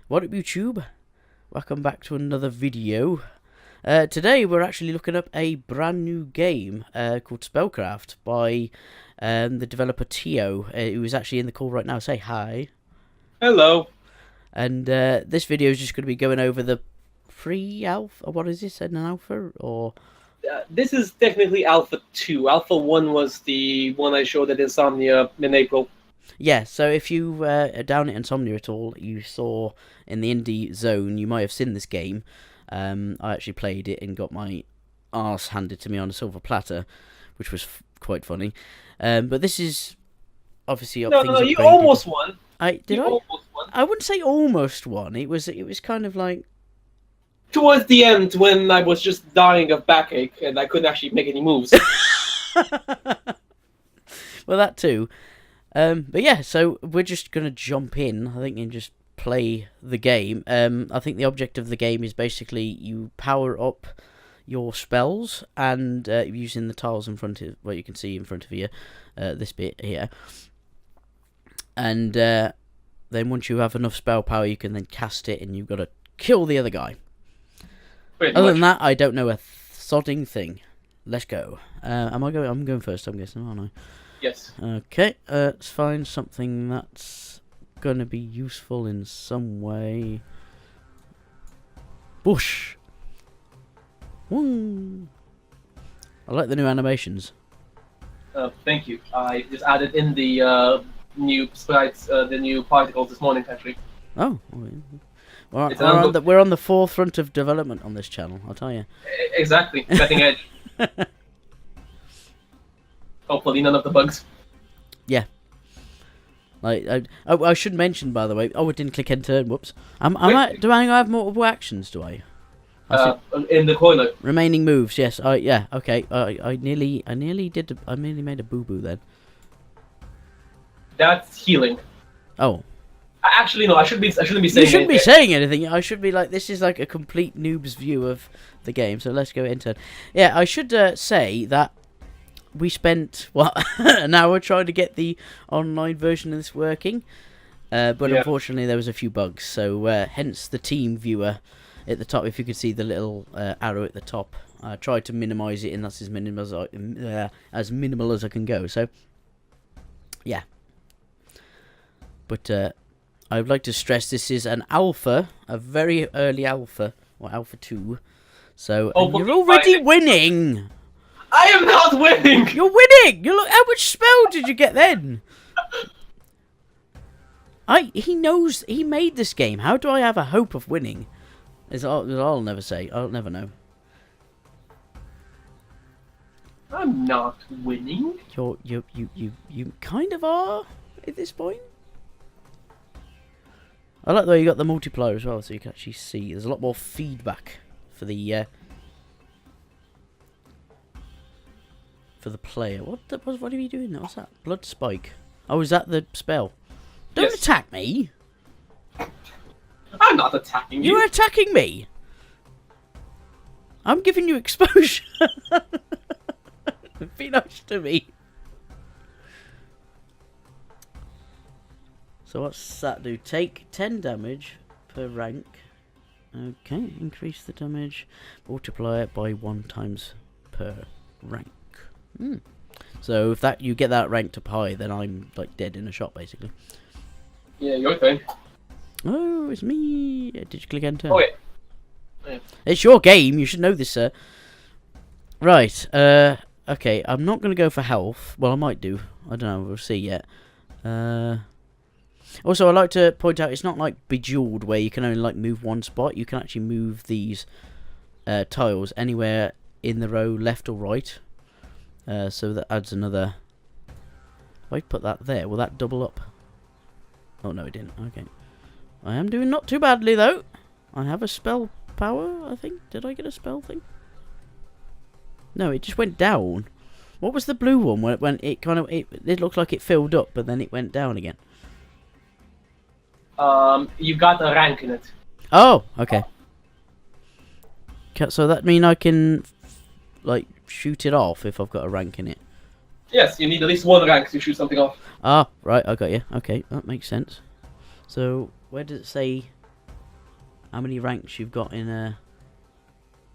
What up, YouTube? Welcome back to another video. Today we're actually looking up a brand new game called SpellCraft by the developer Theo, who is actually in the call right now. Say hi. Hello. And this video is just going to be going over the pre-alpha. What is this? An alpha or? This is technically Alpha 2. Alpha 1 was the one I showed at Insomnia in April. Yeah, so if you are down at Insomnia at all, you saw in the indie zone, you might have seen this game. I actually played it and got my arse handed to me on a silver platter, which was quite funny. But this is obviously No, things you upgraded. almost won. Did I? Almost won. I wouldn't say almost won. It was kind of like Towards the end, when I was just dying of backache and I couldn't actually make any moves. well, that too. But yeah, so we're just gonna jump in, I think, and just play the game. I think the object of the game is basically you power up your spells and using the tiles in front of what you can see in front of you, this bit here. And then once you have enough spell power, you can then cast it, and you've got to kill the other guy. Other than that, I don't know a sodding thing. Let's go. Am I going? I'm going first, I'm guessing, aren't I? Yes. Okay, let's find something that's gonna be useful in some way. Bush! Woo! I like the new animations. Thank you. I just added in the new sprites, the new particles this morning, actually. Oh, we're on the forefront of development on this channel, I'll tell you. Exactly, cutting edge. Hopefully none of the bugs. Yeah. Like I should mention, by the way. Oh, it didn't click enter. Whoops. Do I have multiple actions? Do I? In the toilet. Remaining moves. Yes. Yeah. Okay. I nearly made a boo boo then. That's healing. Oh. Actually, no. I shouldn't be saying. You shouldn't be saying anything. I should be like, this is like a complete noob's view of the game. So let's go into it. Yeah. I should say that. We spent an hour trying to get the online version of this working, but unfortunately there was a few bugs. So hence the team viewer at the top. If you could see the little arrow at the top, I tried to minimise it, and that's as minimal as I can go. So yeah, but I would like to stress this is an alpha, a very early alpha, or alpha 2. So you're already winning. I am not winning! You're winning! You look. How much spell did you get then? He knows he made this game. How do I have a hope of winning? I'll never say. I'll never know. I'm not winning. You kind of are at this point. I like the way you got the multiplier as well, so you can actually see. There's a lot more feedback for the player. What are you doing? What's that? Blood spike. Oh, is that the spell? Don't attack me. I'm not attacking you. You're attacking me. I'm giving you exposure. Be nice to me. So what's that do? Take 10 damage per rank. Okay, increase the damage. Multiply it by 1 times per rank. So if you get that ranked up high, then I'm like dead in a shot, basically. Yeah, your thing. Oh, it's me. Did you click enter? Oh yeah. It's your game. You should know this, sir. Right. Okay. I'm not gonna go for health. Well, I might do. I don't know. We'll see yet. Also, I like to point out it's not like Bejeweled where you can only like move one spot. You can actually move these tiles anywhere in the row, left or right. So that adds another. If I put that there, will that double up? Oh no, it didn't. Okay. I am doing not too badly though. I have a spell power, I think. Did I get a spell thing? No, it just went down. What was the blue one when it kind of it looked like it filled up, but then it went down again? You got a rank in it. Oh, okay. So that mean I can like shoot it off if I've got a rank in it? Yes, you need at least one rank to shoot something off. Ah, right, I got you. Okay, that makes sense. So, where does it say how many ranks you've got in a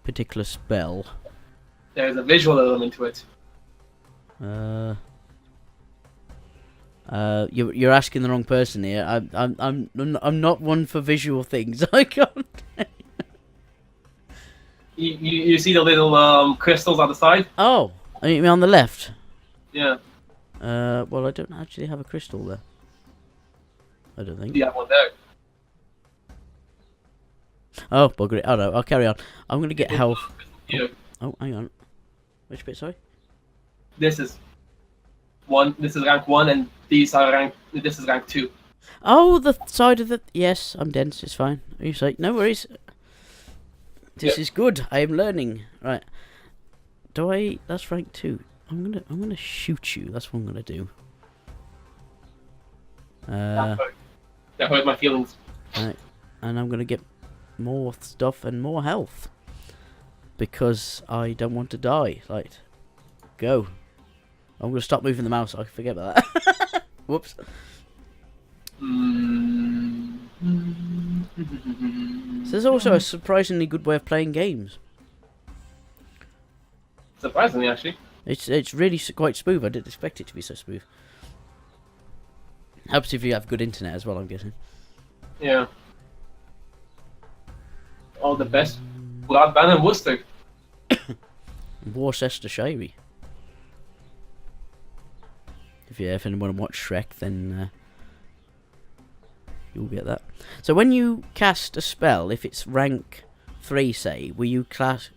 particular spell. There's a visual element to it. You're asking the wrong person here. I'm not one for visual things. I can't. You see the little crystals on the side? Oh, you mean on the left? Yeah. Well, I don't actually have a crystal there. I don't think. You have one there. Oh, bugger it. Oh no, I'll carry on. I'm gonna get health. Here. Oh, hang on. Which bit? Sorry. This is one. This is rank 1, and these are rank. This is rank 2. Oh, the side of the. Yes, I'm dense. It's fine. You say no worries. This is good. I am learning. Right. Do I? That's rank 2. I'm gonna shoot you. That's what I'm gonna do. That hurt my feelings. Right. And I'm gonna get more stuff and more health because I don't want to die. Like, go. I'm gonna stop moving the mouse. I forget about that. Whoops. So there's also a surprisingly good way of playing games. Surprisingly, actually. It's really quite smooth. I didn't expect it to be so smooth. Helps if you have good internet as well, I'm guessing. Yeah. All the best. Bloodban and Worcester. Worcestershire. If anyone watch Shrek, then you'll get that. So when you cast a spell, if it's rank 3, say, will you cast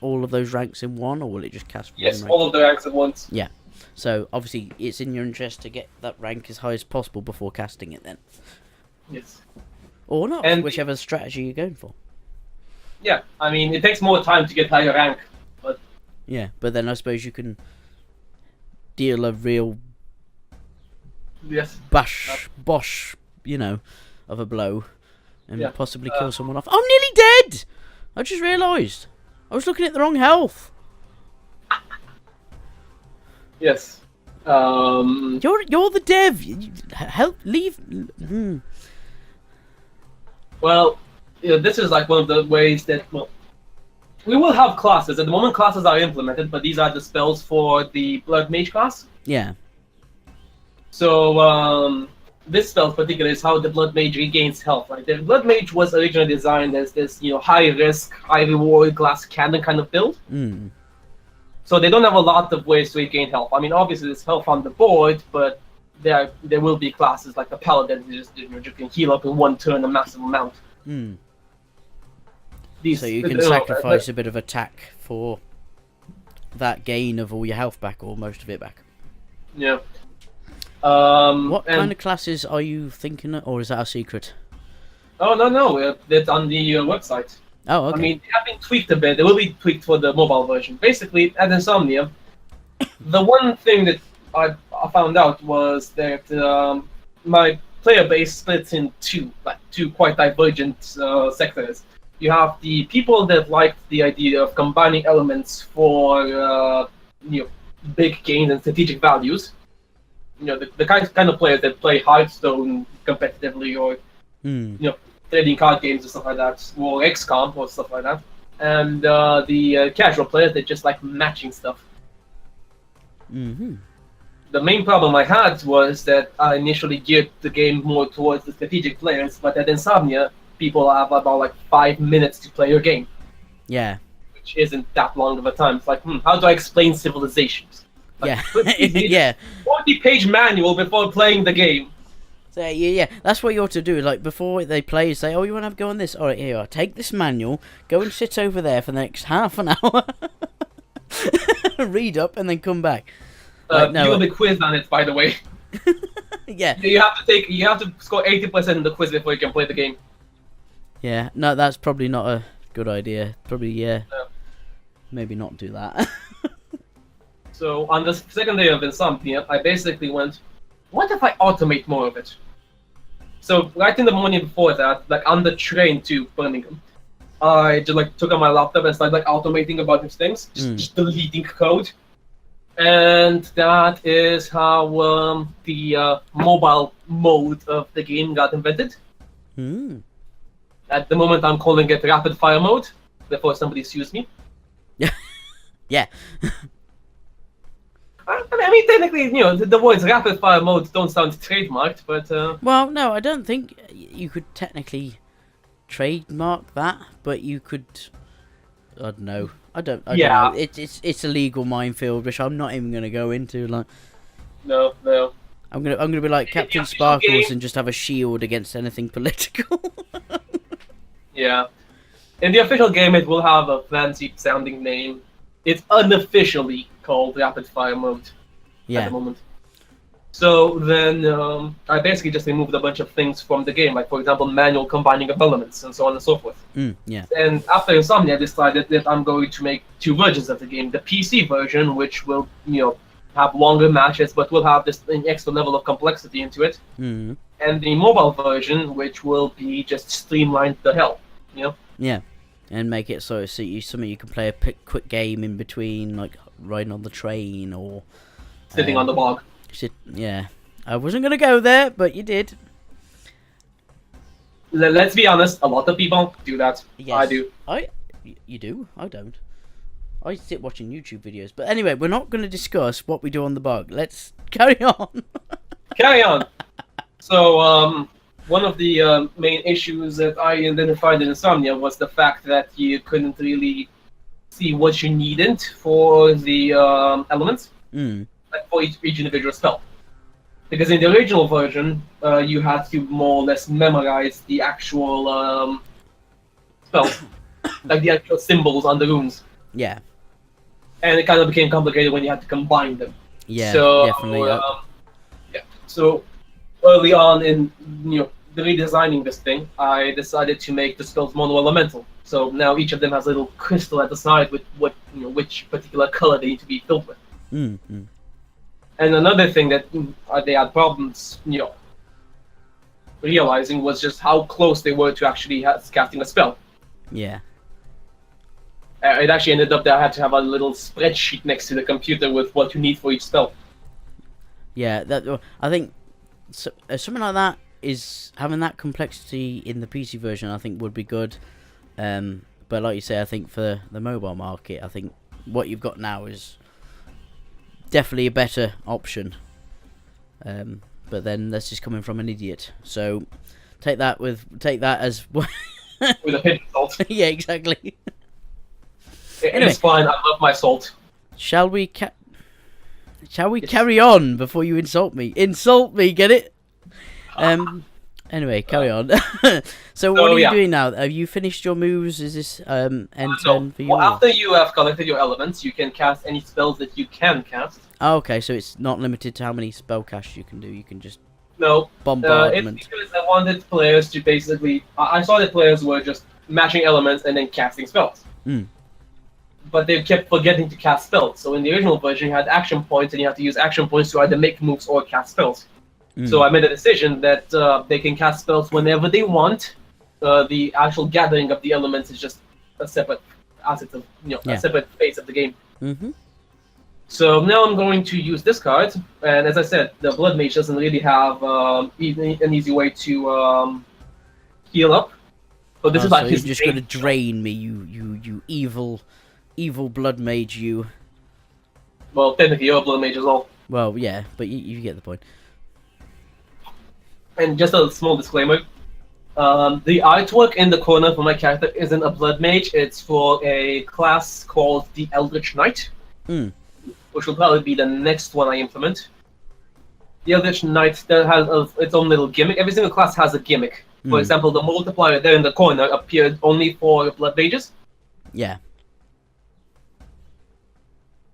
all of those ranks in one, or will it just cast one Yes, rank? all of the ranks at once. Yeah. So obviously it's in your interest to get that rank as high as possible before casting it then. Yes. Or not, And whichever strategy you're going for. Yeah, I mean, it takes more time to get higher rank, but... Yeah, but then I suppose you can deal a real Yes. bosh, you know, of a blow and Yeah, possibly kill someone off. I'm nearly dead! I just realised. I was looking at the wrong health. Yes. You're the dev. Help, leave. Well, this is like one of the ways that, well, we will have classes. At the moment, classes are implemented, but these are the spells for the Blood Mage class. Yeah. So, this spell in particular is how the Blood Mage regains health. Right? The Blood Mage was originally designed as this, high risk, high reward glass cannon kind of build. So they don't have a lot of ways to regain health. I mean, obviously there's health on the board, but there will be classes like the Paladin who just can heal up in one turn a massive amount. So you can sacrifice a bit of attack for that gain of all your health back, or most of it back. Yeah. What kind of classes are you thinking of, or is that a secret? Oh, no, it's on the website. Oh, okay. I mean, they have been tweaked a bit. They will be tweaked for the mobile version. Basically, at Insomnia, the one thing that I found out was that my player base splits in two quite divergent sectors. You have the people that liked the idea of combining elements for big gains and strategic values. The kind of players that play Hearthstone competitively, or trading card games or stuff like that, or XCOM or stuff like that. And the casual players that just like matching stuff. The main problem I had was that I initially geared the game more towards the strategic players, but at Insomnia, people have about like 5 minutes to play your game. Yeah. Which isn't that long of a time. It's like, how do I explain civilizations? Like, yeah. 40-page manual before playing the game. So yeah, that's what you ought to do. Like before they play, say, "Oh, you want to go on this? All right, here you are. Take this manual. Go and sit over there for the next half an hour. Read up and then come back." You will be quizzed on it, by the way. Yeah. You have to score 80% in the quiz before you can play the game. Yeah. No, that's probably not a good idea. Probably maybe not do that. So on the second day of Insomnia, I basically went, what if I automate more of it? So right in the morning before that, like on the train to Birmingham, I just took out my laptop and started automating a bunch of things, just deleting code. And that is how the mobile mode of the game got invented. At the moment, I'm calling it rapid fire mode before somebody sues me. Yeah. I mean, technically, the words rapid fire mode don't sound trademarked, but Well, no, I don't think you could technically trademark that, but you could. I don't know. I don't know. It's a legal minefield, which I'm not even gonna go into. Like, no. I'm gonna be like Captain Sparkles and just have a shield against anything political. Yeah. In the official game, it will have a fancy-sounding name. It's unofficially called Rapid Fire Mode at Yeah. the moment. So then I basically just removed a bunch of things from the game, like, for example, manual combining of elements and so on and so forth. Yeah. And after Insomnia, I decided that I'm going to make two versions of the game. The PC version, which will, have longer matches, but will have this an extra level of complexity into it. Mm. And the mobile version, which will be just streamlined to hell, Yeah. And make it so something you can play a quick game in between, like riding on the train or Sitting on the bog. Yeah, I wasn't gonna go there, but you did. Let's be honest, a lot of people do that. Yes. I do. You do? I don't. I sit watching YouTube videos. But anyway, we're not going to discuss what we do on the bug. Let's carry on. Carry on. So, one of the main issues that I identified in Insomnia was the fact that you couldn't really see what you needed for the elements, like for each individual spell. Because in the original version, you had to more or less memorize the actual spells, like the actual symbols on the runes. Yeah. And it kind of became complicated when you had to combine them. Yeah, so, definitely. Yeah. So early on in redesigning this thing, I decided to make the spells mono-elemental. So now each of them has a little crystal at the side with which particular color they need to be filled with. Mm-hmm. And another thing that they had problems, realizing was just how close they were to actually casting a spell. Yeah. It actually ended up that I had to have a little spreadsheet next to the computer with what you need for each spell. Yeah, I think something like that is having that complexity in the PC version. I think would be good, but like you say, I think for the mobile market, I think what you've got now is definitely a better option. But then that's just coming from an idiot. So take that as With a pinch of salt. Yeah, exactly. Anyway, it's fine. I love my salt. Shall we carry on before you insult me? Insult me, get it? Anyway, carry on. So what are you doing now? Have you finished your moves? Is this end turn for you? Well, after you have collected your elements, you can cast any spells that you can cast. Oh, okay, so it's not limited to how many spell casts you can do. You can just bombardment. It's because I wanted players to basically. I saw that players were just matching elements and then casting spells. But they kept forgetting to cast spells. So in the original version, you had action points, and you had to use action points to either make moves or cast spells. So I made a decision that they can cast spells whenever they want. The actual gathering of the elements is just a separate aspect of, a separate phase of the game. Mm-hmm. So now I'm going to use this card, and as I said, the Blood Mage doesn't really have an easy way to heal up. But this is like so his you're just going to drain me, you evil Blood Mage, you. Well, technically you're a Blood Mage as well. Well, yeah, but you get the point. And just a small disclaimer, the artwork in the corner for my character isn't a Blood Mage, it's for a class called the Eldritch Knight, which will probably be the next one I implement. The Eldritch Knight has its own little gimmick. Every single class has a gimmick. For example, the multiplier there in the corner appeared only for Blood Mages. Yeah.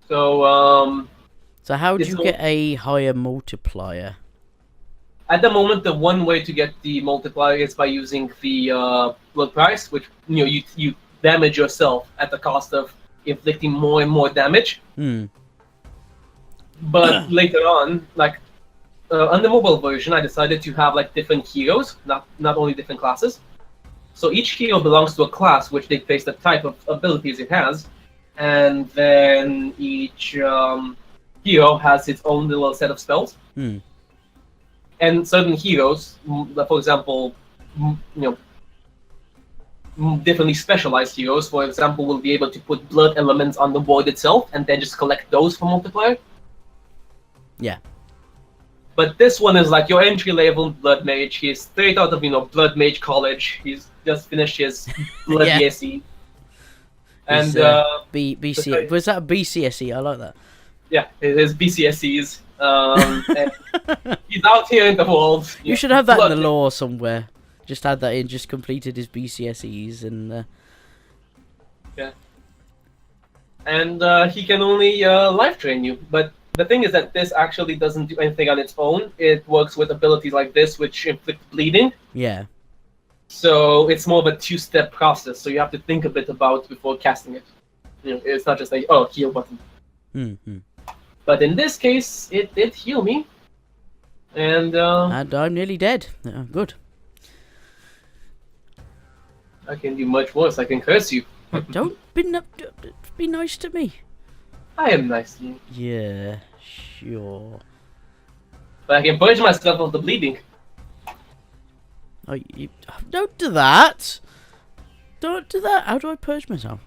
So, So how do you get a higher multiplier? At the moment, the one way to get the multiplier is by using the blood price, which you damage yourself at the cost of inflicting more and more damage. But later on, like on the mobile version, I decided to have like different heroes, not only different classes. So each hero belongs to a class, which dictates the type of abilities it has, and then each hero has its own little set of spells. And certain heroes, for example, differently specialized heroes. For example, will be able to put blood elements on the board itself and then just collect those for multiplier. Yeah. But this one is like your entry level blood mage. He's straight out of blood mage college. He's just finished his blood Yeah. BSc. And BC was that a BCSE? I like that. yeah, his BCSEs. And he's out here in the world. You should have that in the lore somewhere. Just add that in. Just completed his BCSEs and. Yeah. And he can only life drain you. But the thing is that this actually doesn't do anything on its own. It works with abilities like this, which inflict bleeding. Yeah. So it's more of a two-step process. So you have to think a bit about before casting it. It's not just like, oh, heal button. Mm-hmm. But in this case, it did heal me. And I'm nearly dead. Good. I can do much worse. I can curse you. Don't be nice to me. I am nice to you. Yeah, sure. But I can purge myself of the bleeding. Oh, don't do that. Don't do that. How do I purge myself?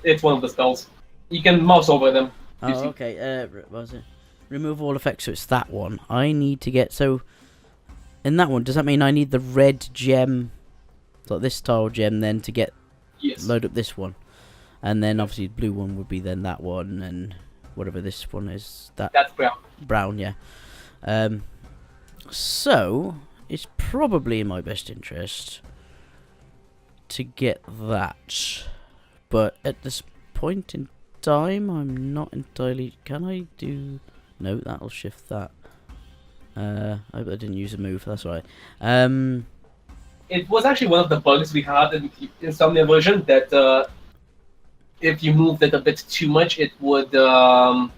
It's one of the spells. You can mouse over them. Oh, okay. What was it? Remove all effects. So it's that one. I need to get in that one. Does that mean I need the red gem, like this style gem, then to get load up this one, and then obviously the blue one would be then that one, and whatever this one is. That's brown. Brown, yeah. So it's probably in my best interest to get that, but at this point in time, I'm not entirely. Can I do? No, that'll shift that. I hope I didn't use a move. That's right. It was actually one of the bugs we had in Insomnia version that if you moved it a bit too much, it would. That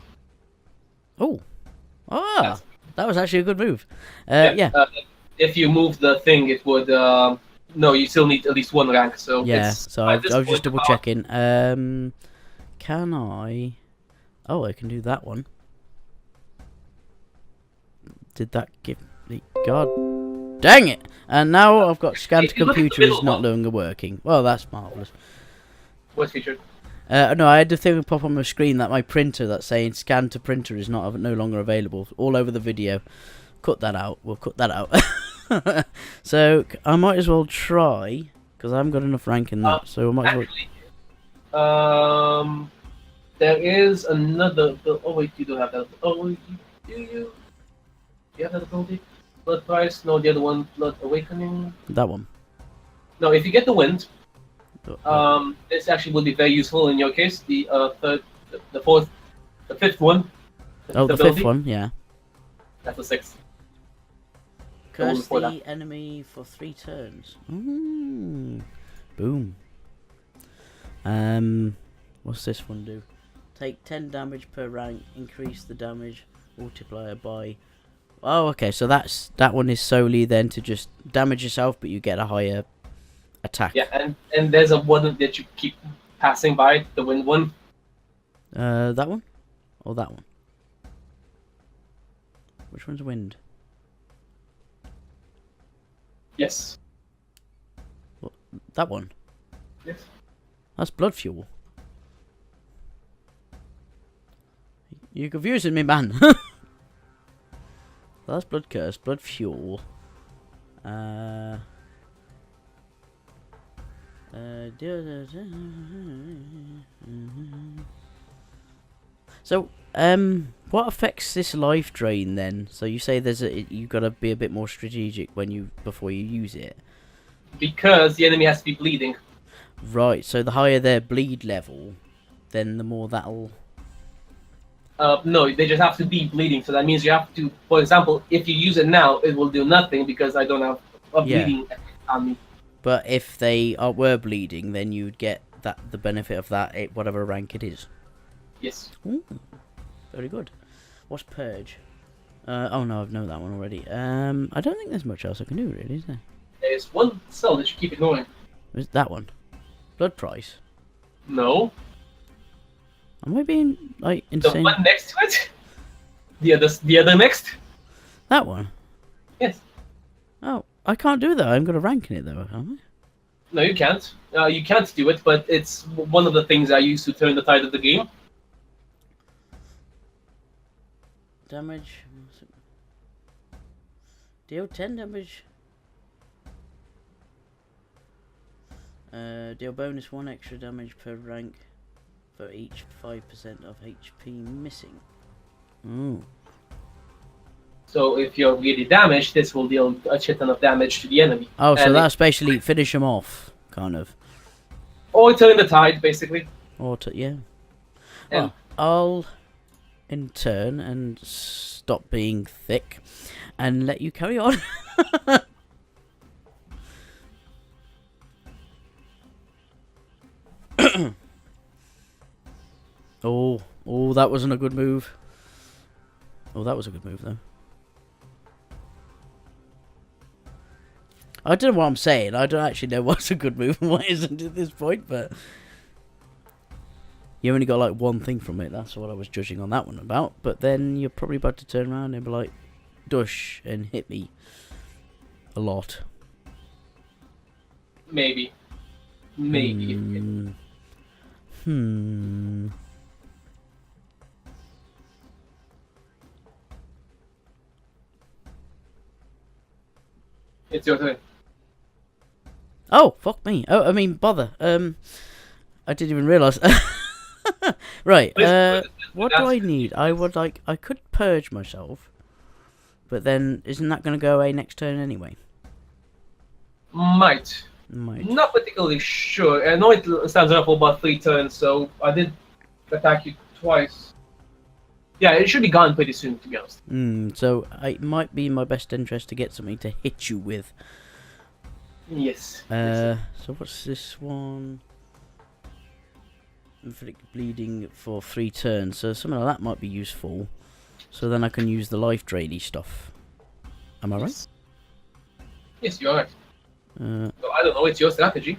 was actually a good move. Yeah. If you move the thing, it would. No, you still need at least one rank. So yeah. So I was just double checking. Can I? Oh, I can do that one. Did that give me? God dang it! And now I've got scan to computer is not longer working. Well, that's marvelous. What feature? No, I had the thing pop on my screen that my printer that's saying scan to printer is no longer available all over the video. Cut that out. We'll cut that out. So I might as well try because I haven't got enough rank in that. So I might as well. There is another. Oh wait, you do have that. Oh, do you? Do you have that ability? Blood Price? No, the other one, Blood Awakening. That one. No, if you get the wind, this actually would be very useful in your case. The third, the fourth, the fifth one. The fifth one, yeah. That's the sixth. Curse the enemy for 3 turns. Boom. What's this one do? Take 10 damage per rank. Increase the damage multiplier by. Oh, okay. So that one is solely then to just damage yourself, but you get a higher attack. Yeah, and there's a one that you keep passing by, the wind one. That one, or that one? Which one's wind? Yes. What, that one? Yes. That's blood fuel. You're confusing me, man. That's blood curse, blood fuel. So, what affects this life drain then? So you say you gotta be a bit more strategic before you use it. Because the enemy has to be bleeding. Right. So the higher their bleed level, then the more that'll. No, they just have to be bleeding. So that means you have to, for example, if you use it now, it will do nothing because I don't have a bleeding on me. But if they were bleeding, then you'd get the benefit of that, whatever rank it is. Yes. Ooh, very good. What's purge? Oh no, I've known that one already. I don't think there's much else I can do really, is there? There's one cell that you keep ignoring. Is that one? Blood price? No. Am I being like insane? The one next to it? The other next? That one? Yes. Oh, I can't do that. I haven't got a rank in it though, am No, you can't. You can't do it, but it's one of the things I use to turn the tide of the game. Damage. Deal 10 damage. Deal bonus 1 extra damage per rank for each 5% of HP missing. Ooh. So if you're really damaged, this will deal a shit ton of damage to the enemy. Oh, so that's basically finish them off, kind of. Or turn the tide, basically. Or yeah. And Well, I'll in turn and stop being thick and let you carry on. Oh, that wasn't a good move. Oh, that was a good move, though. I don't know what I'm saying. I don't actually know what's a good move and what isn't at this point, but... You only got, like, one thing from it. That's what I was judging on that one about. But then you're probably about to turn around and be like, dush, and hit me a lot. Maybe. It's your turn. Oh, fuck me. Oh, I mean, bother. I didn't even realise. Right, what do I need? I could purge myself. But then, isn't that going to go away next turn anyway? Might. Not particularly sure. I know it stands up for about 3 turns, so I did attack you twice. Yeah, it should be gone pretty soon, to be honest. So it might be in my best interest to get something to hit you with. Yes. So what's this one? Inflict bleeding for 3 turns. So something like that might be useful. So then I can use the life drainy stuff. Am I right? Yes, you are right. So I don't know, it's your strategy.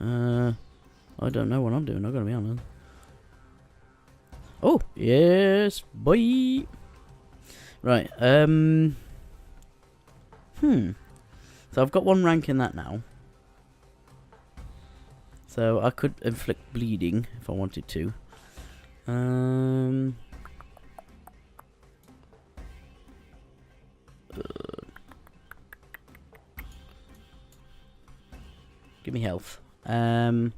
I don't know what I'm doing, I'm gonna be honest. Oh, yes, boy. Right, So I've got 1 rank in that now. So I could inflict bleeding if I wanted to. Give me health. Oh,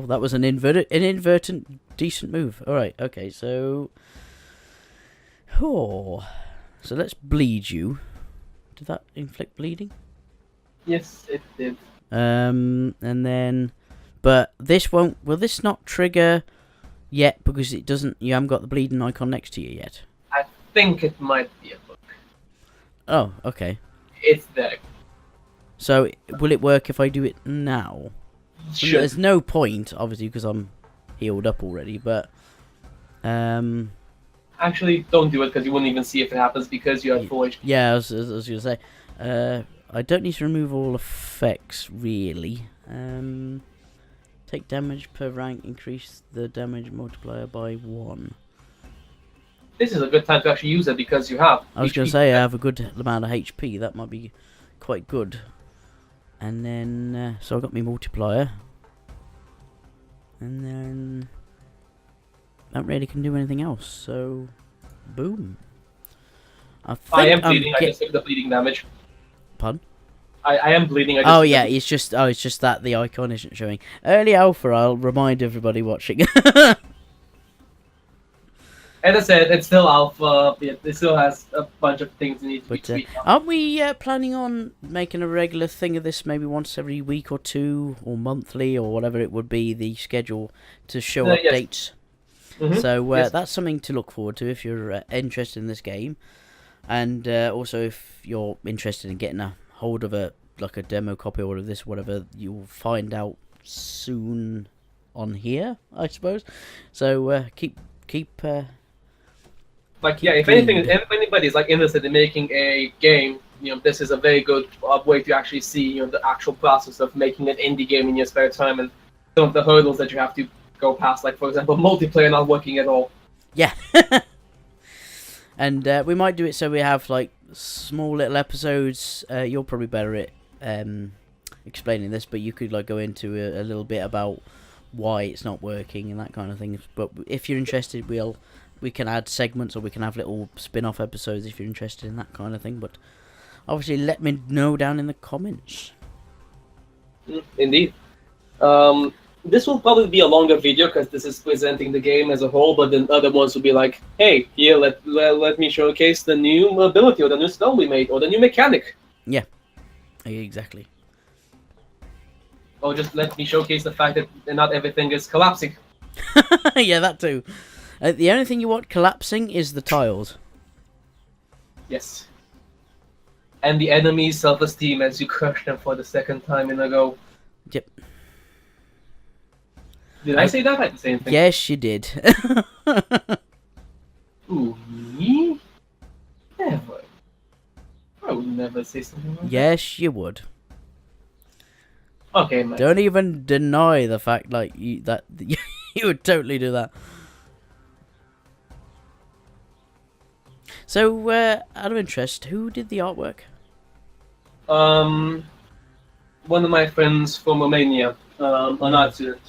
that was an inadvertent decent move. All right, okay, so so let's bleed you. Did that inflict bleeding? Yes, it did. And then, but this won't. Will this not trigger yet because it doesn't? You haven't got the bleeding icon next to you yet. I think it might be a book. Oh, okay. It's there. So will it work if I do it now? Sure. There's no point, obviously, because I'm healed up already. But actually, don't do it because you wouldn't even see if it happens because you have full HP. Yeah, I was gonna say. I don't need to remove all effects really. Take damage per rank, increase the damage multiplier by 1. This is a good time to actually use it because you have. I was going to say I have a good amount of HP. That might be quite good. And then, so I got my multiplier. And then, don't really can do anything else. So, boom. I am bleeding. I just took the bleeding damage. Pardon? I am bleeding. Oh yeah, it's just that the icon isn't showing. Early alpha. I'll remind everybody watching. As I said, it's still alpha. It still has a bunch of things that need to be tweaked. Aren't we planning on making a regular thing of this, maybe once every week or 2, or monthly, or whatever it would be, the schedule to show updates? Yes. So that's something to look forward to if you're interested in this game, and also if you're interested in getting a hold of a demo copy or of this, whatever, you'll find out soon on here, I suppose. So keep. If anything, if anybody's interested in making a game, this is a very good way to actually see, the actual process of making an indie game in your spare time and some of the hurdles that you have to go past, like for example, multiplayer not working at all. Yeah. And we might do it so we have like small little episodes. You're probably better at explaining this, but you could like go into a little bit about why it's not working and that kind of thing. But if you're interested, we can add segments, or we can have little spin-off episodes if you're interested in that kind of thing. But obviously, let me know down in the comments. Indeed. This will probably be a longer video because this is presenting the game as a whole, but then other ones will be like, hey, here, let me showcase the new ability or the new spell we made or the new mechanic. Yeah, exactly. Or just let me showcase the fact that not everything is collapsing. Yeah, that too. The only thing you want collapsing is the tiles. Yes. And the enemy's self-esteem as you crush them for the second time in a row. Yep. Did I say that? I didn't say anything. Yes, you did. Ooh, me? Never. I would never say something like that. Yes, you would. Okay, man. Don't even deny the fact like you would totally do that. So, out of interest, who did the artwork? One of my friends from Romania, an art student.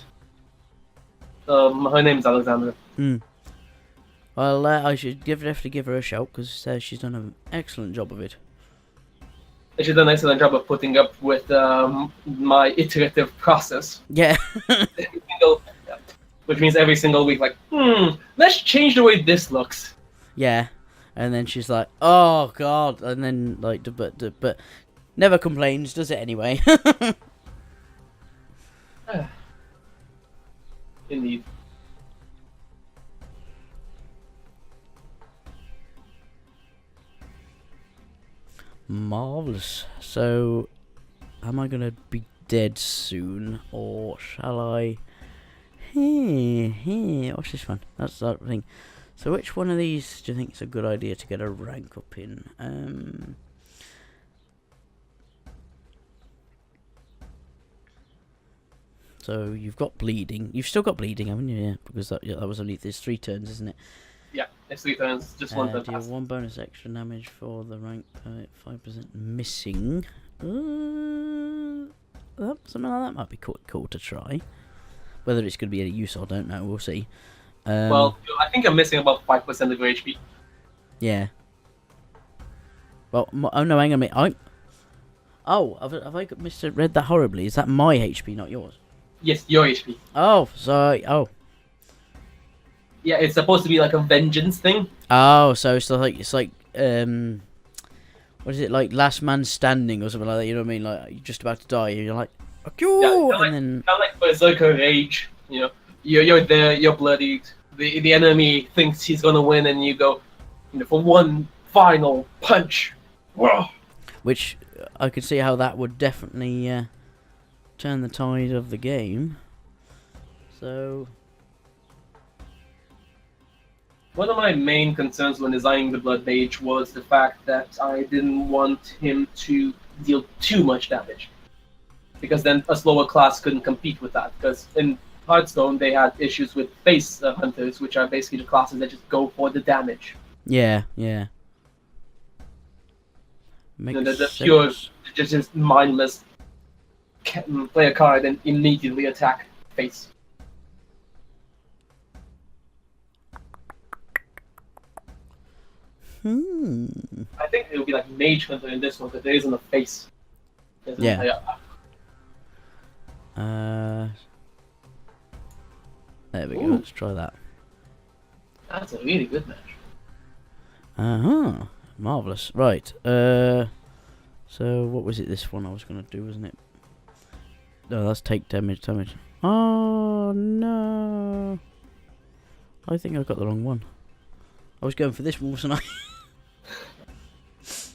Her name's Alexandra. Well, I should definitely give her a shout because she's done an excellent job of it. She's done an excellent job of putting up with my iterative process. Yeah. Which means every single week, like, let's change the way this looks. Yeah, and then she's like, "Oh God," and then like, but never complains, does it anyway? Indeed. Marvelous. So, am I gonna be dead soon, or shall I? What's this one? That's that thing. So, which one of these do you think is a good idea to get a rank up in? So you've got bleeding. You've still got bleeding, haven't you? Yeah, because that was only there's 3 turns, isn't it? Yeah, it's 3 turns, just one turn Deal pass. 1 bonus extra damage for the rank per 5% missing. Something like that might be cool to try. Whether it's going to be any use, I don't know. We'll see. Well, I think I'm missing about 5% of your HP. Yeah. Well, oh no, hang on a minute. Have I misread that horribly? Is that my HP, not yours? Yes, your HP. Oh, sorry. Oh. Yeah, it's supposed to be like a vengeance thing. Oh, so it's like what is it, like Last Man Standing or something like that? You know what I mean? Like you're just about to die, and you're like, Yeah, and then kind of like Berserker Rage. You know, you're there, you're bloodied. The enemy thinks he's gonna win, and you go, for one final punch. Whoa. Which I could see how that would definitely turn the tide of the game. So. One of my main concerns when designing the Blood Mage was the fact that I didn't want him to deal too much damage. Because then a slower class couldn't compete with that. Because in Hearthstone, they had issues with face hunters, which are basically the classes that just go for the damage. Yeah. The pure, just mindless play a card and immediately attack face. I think it would be like Mage Hunter in this one, because there isn't a face. Yeah. There we go. Let's try that. That's a really good match. Marvelous. Right. So what was it? This one I was gonna do, wasn't it? No, that's take damage. Oh no! I think I got the wrong one. I was going for this one, wasn't I?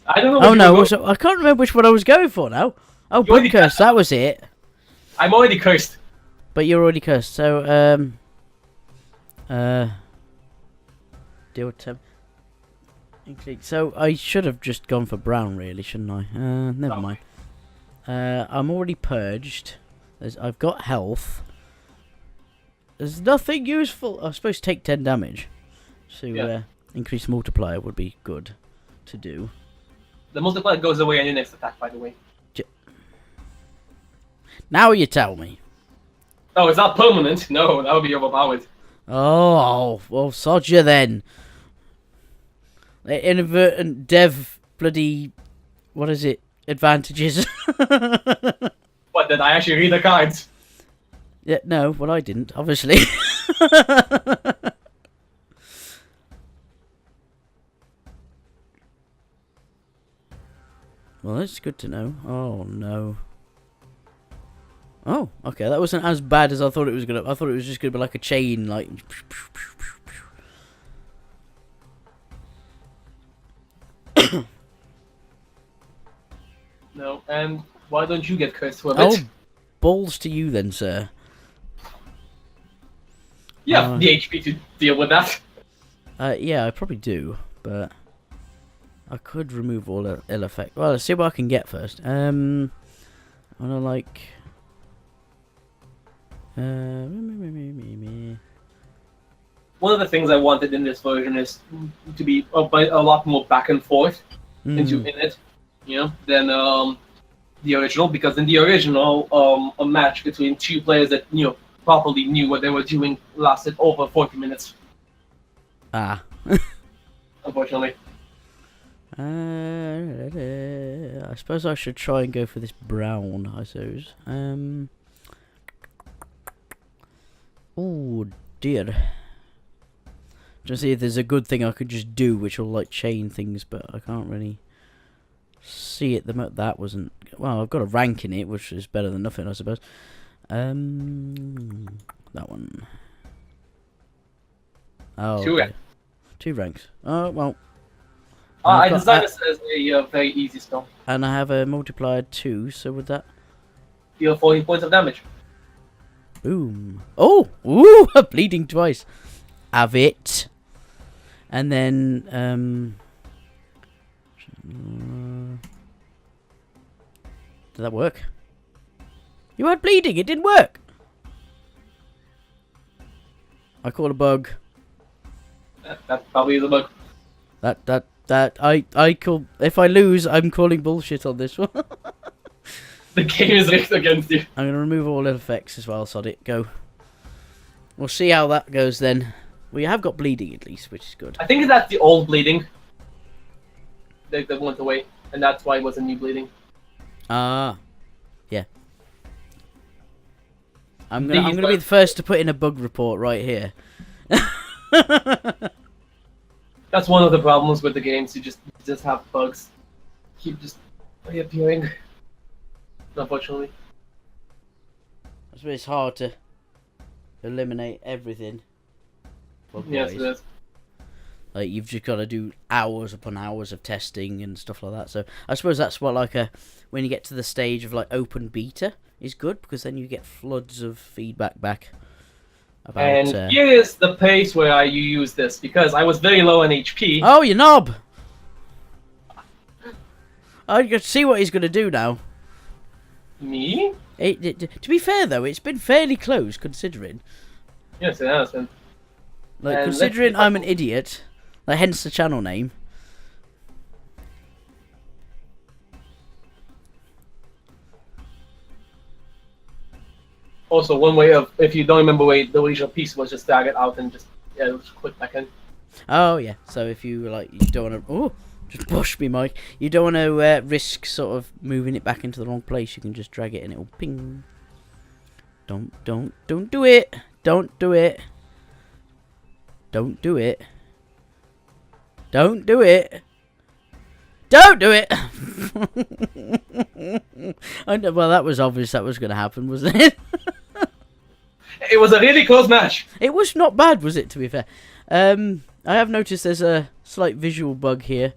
I don't know. Oh no! I can't remember which one I was going for now. Oh, Blood Curse. That was it. I'm already cursed. But you're already cursed. So deal with temp. So I should have just gone for brown, really, shouldn't I? Never mind. I'm already purged. I've got health. There's nothing useful. I'm supposed to take 10 damage. So Increase multiplier would be good to do. The multiplier goes away on your next attack, by the way. Now you tell me. Oh, it's not permanent. No, that would be overpowered. Oh, well, sod you then. Inadvertent dev bloody... What is it? Advantages. What, did I actually read the cards? Yeah, no, well, I didn't, obviously. Well, that's good to know. Oh, no. Oh, okay, that wasn't as bad as I thought it was gonna. I thought it was just gonna be like a chain, like. No, and why don't you get cursed for a bit? Oh, balls to you then, sir. You have the HP to deal with that. Yeah, I probably do, but I could remove all ill effect. Well, let's see what I can get first. I wanna like. One of the things I wanted in this version is to be a lot more back and forth in it, than the original. Because in the original, a match between two players that properly knew what they were doing lasted over 40 minutes. Ah. Unfortunately. I suppose I should try and go for this brown. I suppose. Oh dear. Just see if there's a good thing I could just do, which will like chain things, but I can't really see it. That wasn't well. I've got a rank in it, which is better than nothing, I suppose. That one. Oh, okay. 2 ranks. Oh well. I designed this as a very easy spell. And I have a multiplier 2, so would that deal 40 points of damage? Boom. Oh! Ooh! Bleeding twice. Have it. And then, did that work? You had bleeding, it didn't work! I call a bug. That probably is a bug. I call... If I lose, I'm calling bullshit on this one. The game is rigged against you. I'm going to remove all effects as well, sod it. Go. We'll see how that goes then. We have got bleeding at least, which is good. I think that's the old bleeding. That went away, and that's why it was a new bleeding. Ah. Yeah. I'm gonna be the first to put in a bug report right here. That's one of the problems with the games. You just have bugs. Keep just reappearing. Unfortunately. It's hard to eliminate everything. Yes, it is. Like you've just got to do hours upon hours of testing and stuff like that. So I suppose that's what when you get to the stage of like open beta is good, because then you get floods of feedback back. And here is the place where you use this, because I was very low on HP. Oh, you knob! I can see what he's going to do now. Me? To be fair, though, it's been fairly close, considering. Yes, it has been. Like, considering I'm an idiot, like, hence the channel name. Also, one way of, if you don't remember where the original piece was, just drag it out and just click back in. Oh yeah. So if you you don't want to, oh, just push me, Mike. You don't want to risk sort of moving it back into the wrong place. You can just drag it and it'll ping. Don't do it. Don't do it. Don't do it. Don't do it. Don't do it. Well, that was obvious. That was going to happen, wasn't it? It was a really close match. It was not bad, was it, to be fair? I have noticed there's a slight visual bug here.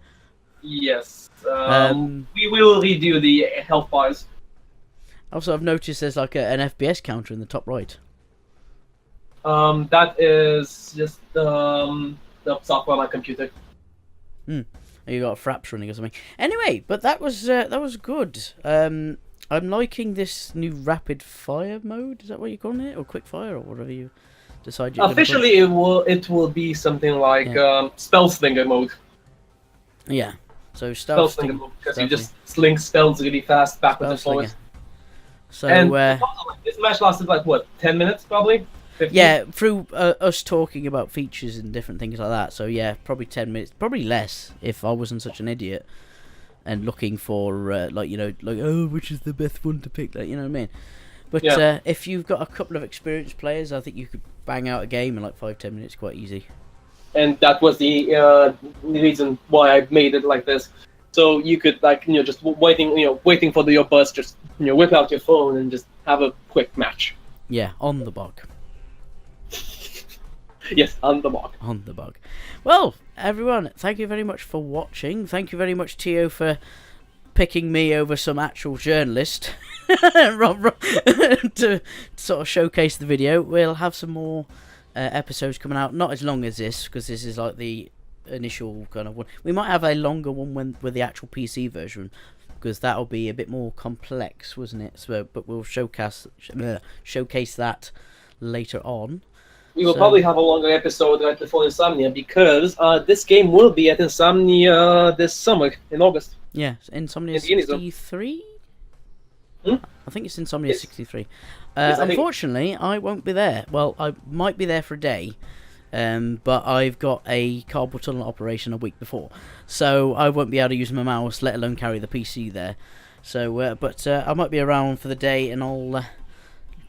Yes. We will redo the health bars. Also, I've noticed there's like an FPS counter in the top right. That is just the software on my computer. You got a fraps running or something. Anyway, but that was good. I'm liking this new rapid fire mode. Is that what you're calling it, or quick fire, or whatever you decide you're Officially, it will be something like spell slinger mode. Yeah. So Spell stealth slinger mode, because you definitely. just sling spells really fast backwards and Spell forwards. slinger. So And this match lasted like what, 10 minutes probably? 15? yeah, through us talking about features and different things like that. So yeah, probably 10 minutes, probably less if I wasn't such an idiot and looking for like oh, which is the best one to pick, like, you know what I mean. But if you've got a couple of experienced players, I think you could bang out a game in like 5-10 minutes quite easy. And that was the reason why I made it like this. So you could just waiting for your bus, just whip out your phone and just have a quick match. Yeah, on the bug. Yes, on the bug. On the bug. Well, everyone, thank you very much for watching. Thank you very much, Theo, for picking me over some actual journalist to sort of showcase the video. We'll have some more episodes coming out, not as long as this, because this is like the initial kind of one. We might have a longer one with the actual PC version, because that'll be a bit more complex, wasn't it? So, but we'll showcase that later on. We will probably have a longer episode right before Insomnia, because this game will be at Insomnia this summer in August. Yeah, Insomnia 63? I think it's Insomnia 63. Unfortunately, I won't be there. Well, I might be there for a day, but I've got a cardboard tunnel operation a week before, so I won't be able to use my mouse, let alone carry the PC there. So, but I might be around for the day, and I'll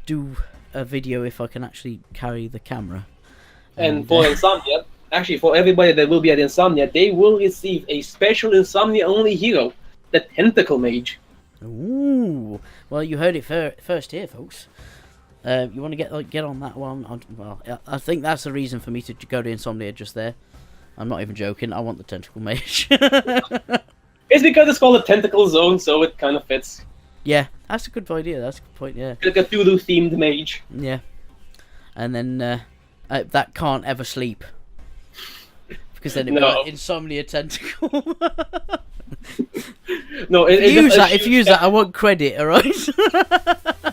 do a video if I can actually carry the camera. And for Insomnia, actually for everybody that will be at Insomnia, they will receive a special Insomnia-only hero, the Tentacle Mage. Ooh, well, you heard it first here, folks. You want to get on that one? Well, I think that's the reason for me to go to Insomnia just there. I'm not even joking. I want the Tentacle Mage. It's because it's called a Tentacle Zone, so it kind of fits. Yeah, that's a good idea. That's a good point. Yeah, like a Cthulhu-themed mage. Yeah, and then that can't ever sleep, because then it'd be like Insomnia Tentacle. No, if you use that, I want credit. All right.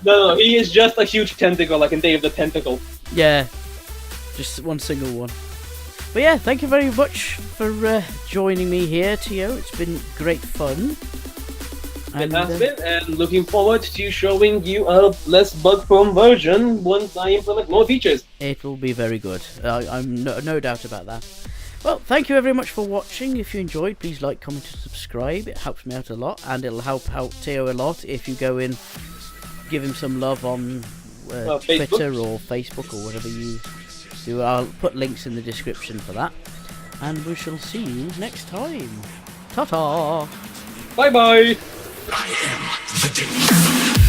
No, he is just a huge tentacle, like in Day of the Tentacle. Yeah, just one single one. But yeah, thank you very much for joining me here, Theo. It's been great fun. It has been, and looking forward to showing you a less bug-prone version once I implement more features. It will be very good. I'm no doubt about that. Well, thank you very much for watching. If you enjoyed, please like, comment, and subscribe. It helps me out a lot, and it'll help out Theo a lot if you go in, give him some love on Twitter or Facebook or whatever you do. I'll put links in the description for that. And we shall see you next time. Ta-ta! Bye-bye! I am the day.